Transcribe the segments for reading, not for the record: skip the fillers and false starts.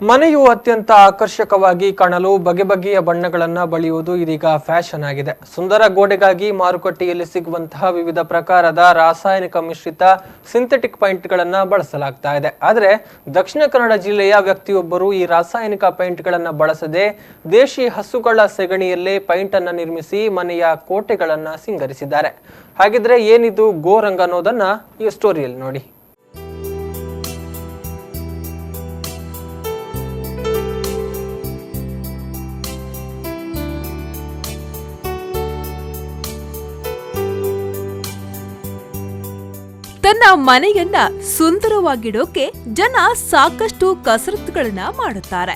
ಮನೆಯು ಅತ್ಯಂತ ಆಕರ್ಷಕವಾಗಿ ಕಾಣಲು ಬಗೆ ಬಗೆಯ ಬಣ್ಣಗಳನ್ನು ಬಳಿಯುವುದು ಇದೀಗ ಫ್ಯಾಷನ್ ಆಗಿದೆ. ಸುಂದರ ಗೋಡೆಗಾಗಿ ಮಾರುಕಟ್ಟೆಯಲ್ಲಿ ಸಿಗುವಂತಹ ವಿವಿಧ ಪ್ರಕಾರದ ರಾಸಾಯನಿಕ ಮಿಶ್ರಿತ ಸಿಂಥೆಟಿಕ್ ಪೇಂಟ್ಗಳನ್ನು ಬಳಸಲಾಗ್ತಾ ಇದೆ. ಆದರೆ ದಕ್ಷಿಣ ಕನ್ನಡ ಜಿಲ್ಲೆಯ ವ್ಯಕ್ತಿಯೊಬ್ಬರು ಈ ರಾಸಾಯನಿಕ ಪೇಂಟ್ಗಳನ್ನು ಬಳಸದೆ ದೇಶಿ ಹಸುಗಳ ಸೆಗಣಿಯಲ್ಲೇ ಪೇಂಟ್ ಅನ್ನು ನಿರ್ಮಿಸಿ ಮನೆಯ ಕೋಟೆಗಳನ್ನು ಸಿಂಗರಿಸಿದ್ದಾರೆ. ಹಾಗಿದ್ರೆ ಏನಿದು ಗೋರಂಗ್ ಅನ್ನೋದನ್ನ ಈ ಸ್ಟೋರಿಯಲ್ಲಿ ನೋಡಿ. ತನ್ನ ಮನೆಯನ್ನ ಸುಂದರವಾಗಿಡೋಕೆ ಜನ ಸಾಕಷ್ಟು ಕಸರತ್ತುಗಳನ್ನ ಮಾಡುತ್ತಾರೆ.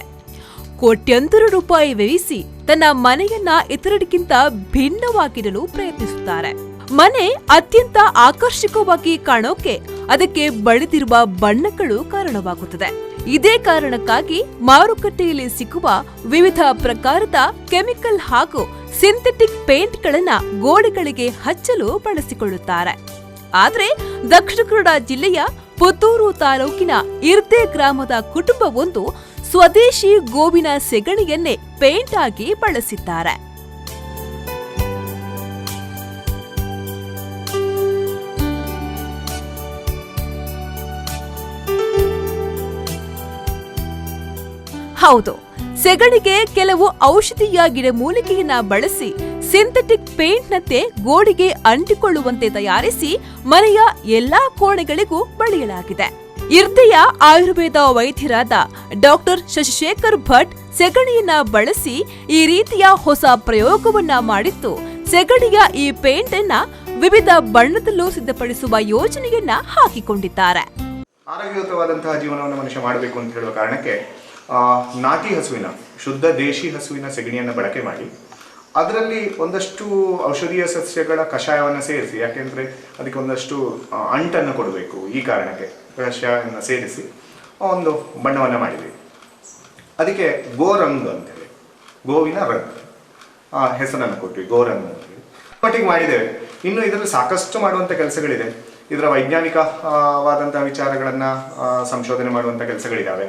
ಕೋಟ್ಯಂತರ ರೂಪಾಯಿ ವ್ಯಯಿಸಿ ತನ್ನ ಮನೆಯನ್ನ ಇತರರಿಗಿಂತ ಭಿನ್ನವಾಗಿಡಲು ಪ್ರಯತ್ನಿಸುತ್ತಾರೆ. ಮನೆ ಅತ್ಯಂತ ಆಕರ್ಷಕವಾಗಿ ಕಾಣೋಕೆ ಅದಕ್ಕೆ ಬಳಿದಿರುವ ಬಣ್ಣಗಳು ಕಾರಣವಾಗುತ್ತದೆ. ಇದೇ ಕಾರಣಕ್ಕಾಗಿ ಮಾರುಕಟ್ಟೆಯಲ್ಲಿ ಸಿಗುವ ವಿವಿಧ ಪ್ರಕಾರದ ಕೆಮಿಕಲ್ ಹಾಗೂ ಸಿಂಥೆಟಿಕ್ ಪೇಂಟ್ಗಳನ್ನ ಗೋಡೆಗಳಿಗೆ ಹಚ್ಚಲು ಬಳಸಿಕೊಳ್ಳುತ್ತಾರೆ. ಆದ್ರೆ ದಕ್ಷಿಣ ಕನ್ನಡ ಜಿಲ್ಲೆಯ ಪುತ್ತೂರು ತಾಲೂಕಿನ ಇರ್ದೆ ಗ್ರಾಮದ ಕುಟುಂಬವೊಂದು ಸ್ವದೇಶಿ ಗೋವಿನ ಸೆಗಣಿಯನ್ನೇ ಪೇಂಟ್ ಆಗಿ ಬಳಸಿದ್ದಾರೆ. ಹೌದು, ಸೆಗಣಿಗೆ ಕೆಲವು ಔಷಧೀಯ ಗಿಡಮೂಲಿಕೆಯನ್ನ ಬಳಸಿ ಸಿಂಥೆಟಿಕ್ ಪೇಂಟ್ನಂತೆ ಗೋಡೆಗೆ ಅಂಟಿಕೊಳ್ಳುವಂತೆ ತಯಾರಿಸಿ ಮನೆಯ ಎಲ್ಲಾ ಕೋಣೆಗಳಿಗೂ ಬಳಿಯಲಾಗಿದೆ. ಇರ್ದೆಯ ಆಯುರ್ವೇದ ವೈದ್ಯರಾದ ಡಾಕ್ಟರ್ ಶಶಿಶೇಖರ್ ಭಟ್ ಸೆಗಣಿಯನ್ನ ಬಳಸಿ ಈ ರೀತಿಯ ಹೊಸ ಪ್ರಯೋಗವನ್ನ ಮಾಡಿದ್ದು, ಸೆಗಣಿಯ ಈ ಪೇಂಟ್ ಅನ್ನ ವಿವಿಧ ಬಣ್ಣದಲ್ಲೂ ಸಿದ್ಧಪಡಿಸುವ ಯೋಜನೆಯನ್ನ ಹಾಕಿಕೊಂಡಿದ್ದಾರೆ. ಆರೋಗ್ಯಯುತವಾದಂತಹ ಜೀವನವನ್ನು ಮನುಷ್ಯ ಮಾಡಬೇಕು ಅಂತ ಹೇಳುವ ಕಾರಣಕ್ಕೆ ನಾಟಿ ಹಸುವಿನ ಶುದ್ಧ ದೇಶಿ ಹಸುವಿನ ಸೆಗಣಿಯನ್ನು ಬಳಕೆ ಮಾಡಿ ಅದರಲ್ಲಿ ಒಂದಷ್ಟು ಔಷಧೀಯ ಸಸ್ಯಗಳ ಕಷಾಯವನ್ನು ಸೇರಿಸಿ, ಯಾಕೆಂದರೆ ಅದಕ್ಕೆ ಒಂದಷ್ಟು ಅಂಟನ್ನು ಕೊಡಬೇಕು, ಈ ಕಾರಣಕ್ಕೆ ಕಷಾಯವನ್ನು ಸೇರಿಸಿ ಒಂದು ಬಣ್ಣವನ್ನು ಮಾಡಿದ್ವಿ. ಅದಕ್ಕೆ ಗೋರಂಗ್ ಅಂತೇಳಿ, ಗೋವಿನ ರಂಗ್ ಹೆಸರನ್ನು ಕೊಟ್ವಿ, ಗೋರಂಗ್ ಅಂತೇಳಿ ಮಟ್ಟಿಗೆ ಮಾಡಿದ್ದೇವೆ. ಇನ್ನು ಇದರಲ್ಲಿ ಸಾಕಷ್ಟು ಮಾಡುವಂಥ ಕೆಲಸಗಳಿದೆ. ಇದರ ವೈಜ್ಞಾನಿಕವಾದಂಥ ವಿಚಾರಗಳನ್ನು ಸಂಶೋಧನೆ ಮಾಡುವಂಥ ಕೆಲಸಗಳಿದ್ದಾವೆ.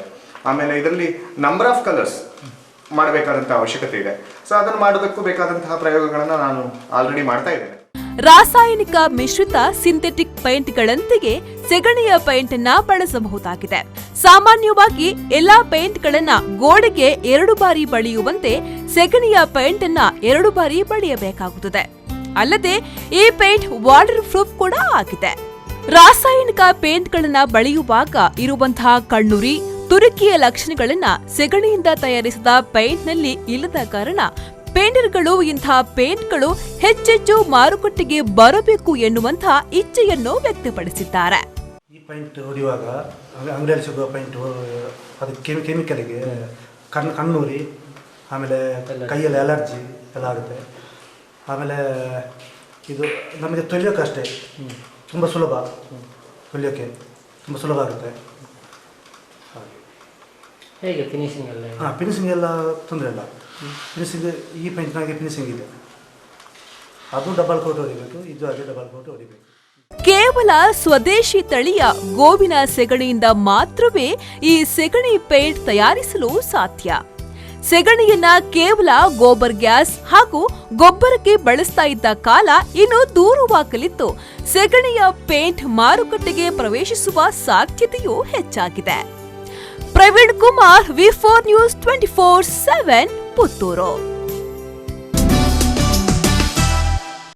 ಆಮೇಲೆ ಇದರಲ್ಲಿ ನಂಬರ್ ಆಫ್ ಕಲರ್ಸ್ ಮಾಡಬೇಕಾದಂತಹ ಅವಶ್ಯಕತೆ ಇದೆ. ಸೊ ಅದನ್ನು ಮಾಡೋದಕ್ಕೂ ಬೇಕಾದಂತಹ ಪ್ರಯೋಗಗಳನ್ನು ನಾನು ಆಲ್ರೆಡಿ ಮಾಡ್ತಾ ಇದ್ದೇನೆ. ರಾಸಾಯನಿಕ ಮಿಶ್ರಿತ ಸಿಂಥೆಟಿಕ್ ಪೇಂಟ್ಗಳಂತೆಯೇ ಸೆಗಣಿಯ ಪೇಂಟ್ ಅನ್ನ ಬಳಸಬಹುದಾಗಿದೆ. ಸಾಮಾನ್ಯವಾಗಿ ಎಲ್ಲಾ ಪೇಂಟ್ಗಳನ್ನ ಗೋಡೆಗೆ 2 ಬಾರಿ ಬಳಿಯುವಂತೆ ಸೆಗಣಿಯ ಪೇಂಟ್ ಅನ್ನ 2 ಬಾರಿ ಬಳಿಯಬೇಕಾಗುತ್ತದೆ. ಅಲ್ಲದೆ ಈ ಪೇಂಟ್ ವಾಟರ್ ಪ್ರೂಫ್ ಕೂಡ ಆಗಿದೆ. ರಾಸಾಯನಿಕ ಪೇಂಟ್ಗಳನ್ನ ಬಳಿಯುವಾಗ ಇರುವಂತಹ ಕಣ್ಣುರಿ, ತುರುಕಿಯ ಲಕ್ಷಣಗಳನ್ನ ಸೆಗಣಿಯಿಂದ ತಯಾರಿಸಿದ ಪೇಂಟ್ನಲ್ಲಿ ಇಲ್ಲದ ಕಾರಣ ಪೇಂಟರ್ಗಳು ಇಂತಹ ಪೇಂಟ್ಗಳು ಹೆಚ್ಚೆಚ್ಚು ಮಾರುಕಟ್ಟೆಗೆ ಬರಬೇಕು ಎನ್ನುವಂತಹ ಇಚ್ಛೆಯನ್ನು ವ್ಯಕ್ತಪಡಿಸಿದ್ದಾರೆ. ಈ ಪೇಂಟ್ ಹೊಡೆಯುವಾಗ ಅಂಗಡಿಯಲ್ಲಿ ಸಿಗುವ ಪೇಂಟ್ ಅದಕ್ಕೆ ಕೆಮಿಕಲ್ಗೆ ಕಣ್ಣೂರಿ, ಆಮೇಲೆ ಕೈಯಲ್ಲಿ ಅಲರ್ಜಿ ಎಲ್ಲ ಆಗುತ್ತೆ. ಆಮೇಲೆ ಇದು ನಮಗೆ ತೊಳೆಯೋಕೆ ಅಷ್ಟೇ ತುಂಬ ಸುಲಭ, ತೊಳೆಯೋಕ್ಕೆ ತುಂಬ ಸುಲಭ ಆಗುತ್ತೆ. ಹೇಗೆ ಫಿನಿಶಿಂಗ್ ಎಲ್ಲ? ಫಿನಿಶಿಂಗ್ ಎಲ್ಲ ತೊಂದರೆ ಇಲ್ಲ. ಫಿನಿಶಿಂಗ್ ಈ ಪೇಂಟ್ನಾಗೆ ಫಿನಿಶಿಂಗ್ ಇದೆ. ಅದು ಡಬಲ್ ಕೋಟ್ ಹೊಡಿಬೇಕು, ಇದು ಹಾಗೆ ಡಬಲ್ ಕೋಟ್ ಹೊಡಿಬೇಕು. ಕೇವಲ ಸ್ವದೇಶಿ ತಳಿಯ ಗೋವಿನ ಸೆಗಣಿಯಿಂದ ಮಾತ್ರವೇ ಈ ಸೆಗಣಿ ಪೇಂಟ್ ತಯಾರಿಸಲು ಸಾಧ್ಯ. ಸೆಗಣಿಯನ್ನ ಕೇವಲ ಗೋಬರ್ ಗ್ಯಾಸ್ ಹಾಗೂ ಗೊಬ್ಬರಕ್ಕೆ ಬಳಸ್ತಾ ಇದ್ದ ಕಾಲ ಇನ್ನು ದೂರವಾಗಲಿದ್ದು, ಸೆಗಣಿಯ ಪೇಂಟ್ ಮಾರುಕಟ್ಟೆಗೆ ಪ್ರವೇಶಿಸುವ ಸಾಧ್ಯತೆಯೂ ಹೆಚ್ಚಾಗಿದೆ. ಪ್ರವೀಣ್ ಕುಮಾರ್, ವಿ4 ನ್ಯೂಸ್ 24/7 ಪುತ್ತೂರು.